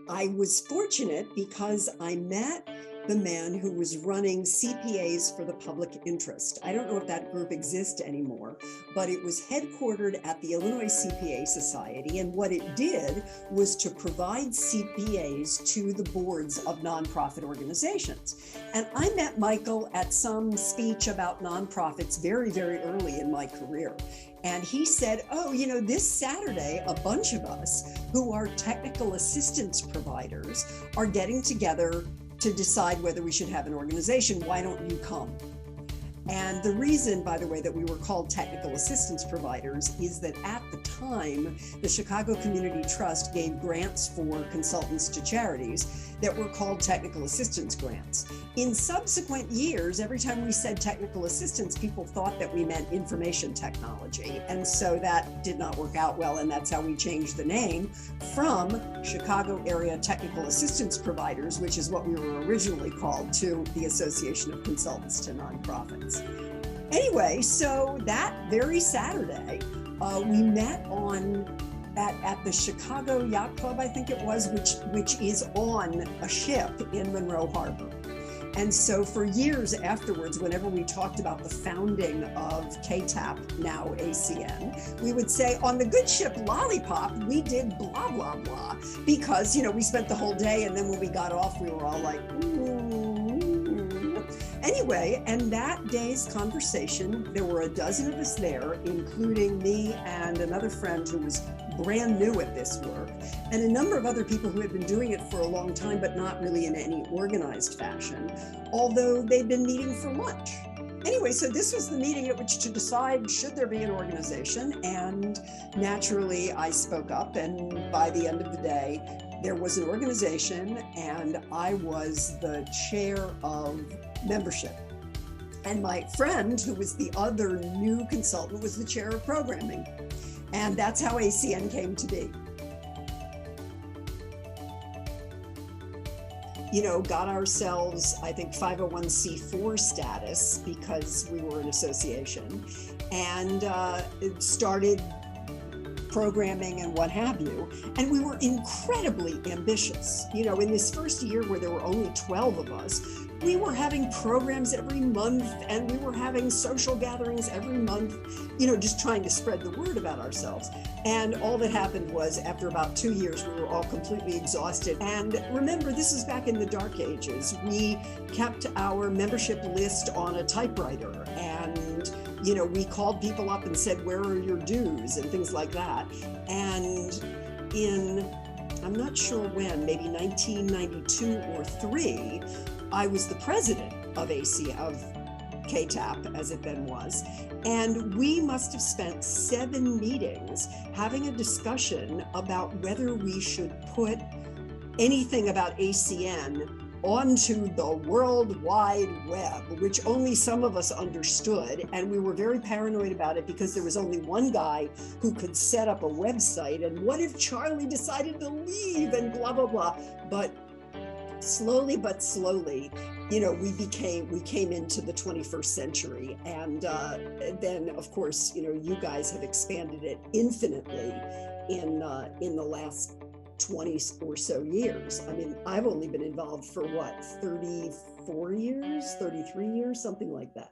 I was fortunate because I met the man who was running CPAs for the public interest. I don't know if that group exists anymore, but it was headquartered at the Illinois CPA Society. And what it did was to provide CPAs to the boards of nonprofit organizations. And I met Michael at some speech about nonprofits very, very early in my career. And he said, oh, this Saturday, a bunch of us who are technical assistance providers are getting together to decide whether we should have an organization. Why don't you come? And the reason, by the way, that we were called technical assistance providers is that at the time, the Chicago Community Trust gave grants for consultants to charities that were called technical assistance grants. In subsequent years, every time we said technical assistance, people thought that we meant information technology. And so that did not work out well. And that's how we changed the name from Chicago Area Technical Assistance Providers, which is what we were originally called, to the Association of Consultants to Nonprofits. Anyway, so that very Saturday, we met at the Chicago Yacht Club, I think it was, which is on a ship in Monroe Harbor. And so for years afterwards, whenever we talked about the founding of KTAP, now ACN, we would say, on the good ship Lollipop, we did blah, blah, blah, because, we spent the whole day, and then when we got off, we were all like, Anyway, and that day's conversation, there were a dozen of us there, including me and another friend who was brand new at this work, and a number of other people who had been doing it for a long time, but not really in any organized fashion, although they'd been meeting for lunch. Anyway, so this was the meeting at which to decide, should there be an organization? And naturally, I spoke up, and by the end of the day, there was an organization, and I was the chair of membership. And my friend, who was the other new consultant, was the chair of programming. And that's how ACN came to be. Got ourselves, I think, 501c4 status because we were an association, and it started programming and what have you. And we were incredibly ambitious. In this first year where there were only 12 of us, we were having programs every month, and we were having social gatherings every month, just trying to spread the word about ourselves. And all that happened was, after about 2 years, we were all completely exhausted. And remember, this is back in the dark ages. We kept our membership list on a typewriter, and we called people up and said, where are your dues, and things like that. And I'm not sure when, maybe 1992 or 3, I was the president of KTAP, as it then was, and we must have spent 7 meetings having a discussion about whether we should put anything about ACN onto the World Wide Web, which only some of us understood. And we were very paranoid about it because there was only one guy who could set up a website. And what if Charlie decided to leave, and blah, blah, blah. But slowly but slowly, we came into the 21st century. And then, of course, you guys have expanded it infinitely in the last 20 or so years. I mean, I've only been involved for 34 years, 33 years, something like that.